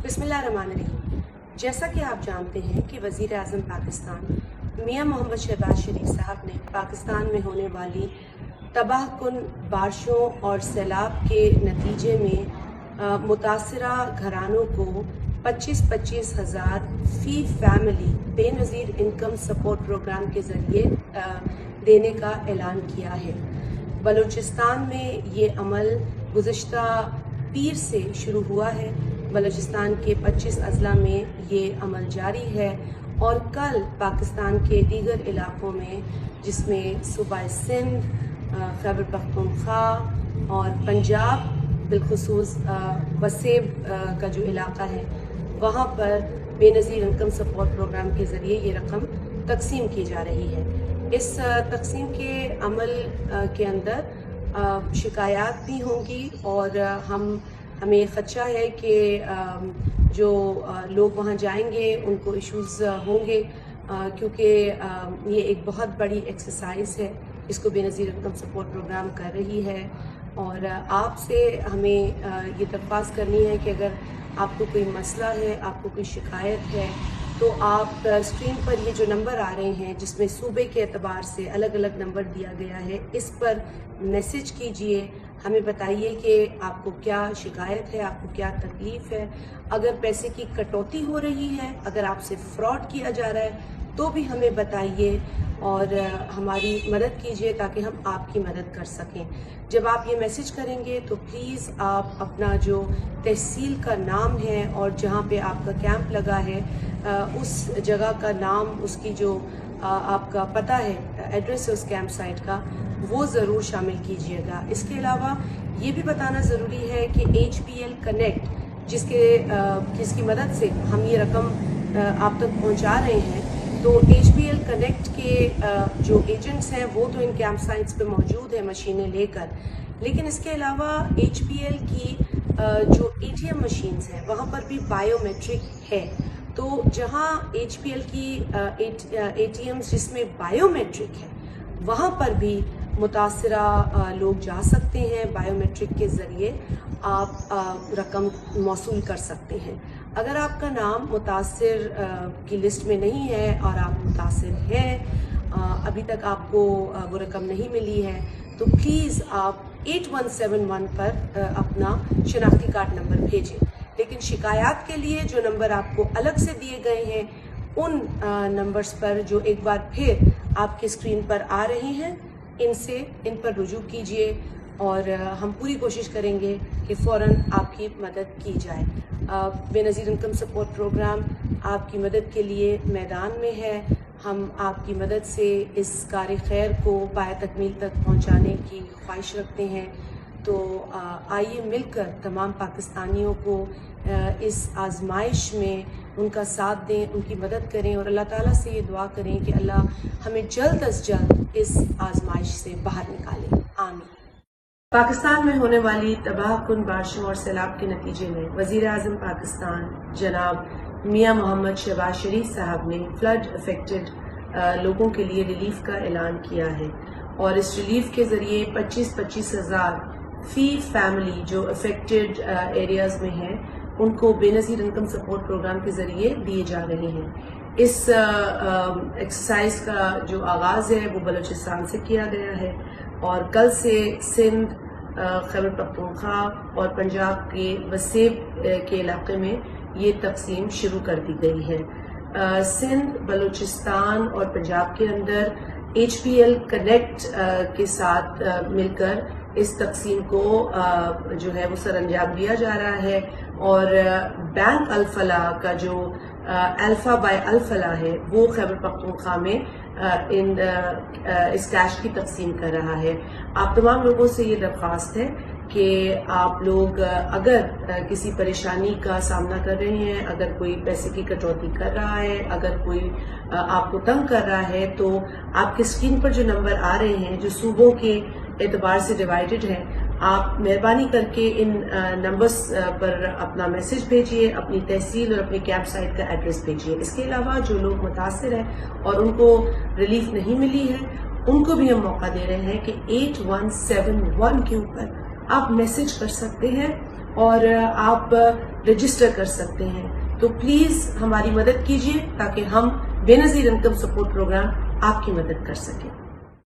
बिस्मिल्लाहिर्रहमानिर्रहीम। जैसा कि आप जानते हैं कि वज़ीर आज़म पाकिस्तान मियां मोहम्मद शहबाज शरीफ साहब ने पाकिस्तान में होने वाली तबाहकुन बारिशों और सैलाब के नतीजे में मुतासरा घरानों को 25-25 हज़ार फ़ी family Benazir income support program के ज़रिए देने का ऐलान किया है। बलूचिस्तान में ये अमल गुज़िश्ता पीर से शुरू हुआ है। बलूचिस्तान के 25 अजला में ये अमल जारी है और कल पाकिस्तान के दीगर इलाक़ों में जिसमें सूबा सिंध, खैबर पख्तूनख्वा और पंजाब बिलखुसूस वसेब का जो इलाक़ा है वहाँ पर बेनज़ीर इनकम सपोर्ट प्रोग्राम के ज़रिए ये रकम तकसीम की जा रही है। इस तकसीम के अमल के अंदर शिकायत भी होंगी और हमें ख़दशा है कि जो लोग वहाँ जाएंगे उनको इश्यूज़ होंगे क्योंकि ये एक बहुत बड़ी एक्सरसाइज है इसको बेनज़ीर इनकम सपोर्ट प्रोग्राम कर रही है। और आपसे हमें ये दरख्वास्त करनी है कि अगर आपको कोई मसला है, आपको कोई शिकायत है, तो आप स्क्रीन पर ये जो नंबर आ रहे हैं जिसमें सूबे के एतबार से अलग अलग नंबर दिया गया है, इस पर मैसेज कीजिए। हमें बताइए कि आपको क्या शिकायत है, आपको क्या तकलीफ़ है। अगर पैसे की कटौती हो रही है, अगर आपसे फ्रॉड किया जा रहा है तो भी हमें बताइए और हमारी मदद कीजिए ताकि हम आपकी मदद कर सकें। जब आप ये मैसेज करेंगे तो प्लीज़ आप अपना जो तहसील का नाम है और जहाँ पे आपका कैंप लगा है उस जगह का नाम, उसकी जो आपका पता है, एड्रेस है उस कैंप साइट का, वो ज़रूर शामिल कीजिएगा। इसके अलावा ये भी बताना ज़रूरी है कि HPL कनेक्ट जिसकी मदद से हम ये रकम आप तक पहुंचा रहे हैं, तो HPL कनेक्ट के जो एजेंट्स हैं वो तो इन कैंप साइट्स पे मौजूद है मशीनें लेकर, लेकिन इसके अलावा HPL की जो ATM मशीन्स हैं वहाँ पर भी बायोमेट्रिक है। तो जहाँ HPL की ATMs जिसमें बायोमेट्रिक है वहाँ पर भी मुतासरा लोग जा सकते हैं। बायोमेट्रिक के ज़रिए आप रकम मौसूल कर सकते हैं। अगर आपका नाम मुतासिर की लिस्ट में नहीं है और आप मुतासिर हैं, अभी तक आपको वो रकम नहीं मिली है, तो प्लीज़ आप 8171 पर अपना शनाख्ती कार्ड नंबर भेजें। लेकिन शिकायत के लिए जो नंबर आपको अलग से दिए गए हैं उन नंबर्स पर जो एक बार फिर आपकी स्क्रीन पर आ रहे हैं, इन पर रुजू कीजिए और हम पूरी कोशिश करेंगे कि फ़ौरन आपकी मदद की जाए। बेनज़ीर इनकम सपोर्ट प्रोग्राम आपकी मदद के लिए मैदान में है। हम आपकी मदद से इस कार खैर को पाया तकमील तक पहुंचाने की ख्वाहिश रखते हैं। तो आइए मिलकर तमाम पाकिस्तानियों को इस आजमाइश में उनका साथ दें, उनकी मदद करें और अल्लाह ताला से ये दुआ करें कि अल्लाह हमें जल्द अज जल्द इस आजमाइश से बाहर निकाले। आमीन। पाकिस्तान में होने वाली तबाहकुन बारिशों और सैलाब के नतीजे में वज़ीर आज़म पाकिस्तान जनाब मियां मोहम्मद शहबाज शरीफ साहब ने फ्लड अफेक्टेड लोगों के लिए रिलीफ का ऐलान किया है और इस रिलीफ के ज़रिए 25-25 हज़ार फ़ी फैमिली जो अफेक्टेड एरियाज़ में हैं उनको बेनज़ीर इनकम सपोर्ट प्रोग्राम के ज़रिए दिए जा रहे हैं। इस एक्सरसाइज का जो आगाज़ है वो बलूचिस्तान से किया गया है और कल से सिंध, खैबर पख्तूनख्वा और पंजाब के वसेब के इलाके में ये तकसीम शुरू कर दी गई है। सिंध, बलूचिस्तान और पंजाब के अंदर HPL कनेक्ट के साथ मिलकर इस तकसीम को जो है वो सरअंजाम दिया जा रहा है और बैंक अल-फलाह का जो अल्फा बाय अल-फलाह है वो खैबर पख्तूनख्वा में इस कैश की तकसीम कर रहा है। आप तमाम लोगों से ये दरख्वास्त है कि आप लोग अगर किसी परेशानी का सामना कर रहे हैं, अगर कोई पैसे की कटौती कर रहा है, अगर कोई आपको तंग कर रहा है, तो आपके स्क्रीन पर जो नंबर आ रहे हैं जो सूबों के एतबार से डिवाइडेड है, आप मेहरबानी करके इन नंबर्स पर अपना मैसेज भेजिए, अपनी तहसील और अपनी कैंप साइट का एड्रेस भेजिए। इसके अलावा जो लोग मुतासिर हैं और उनको रिलीफ नहीं मिली है उनको भी हम मौका दे रहे हैं कि 8171 के ऊपर आप मैसेज कर सकते हैं اور آپ رجسٹر کر سکتے ہیں. تو پلیز ہماری مدد کیجیے تاکہ ہم بے نظیر انکم سپورٹ پروگرام آپ کی مدد کر سکیں.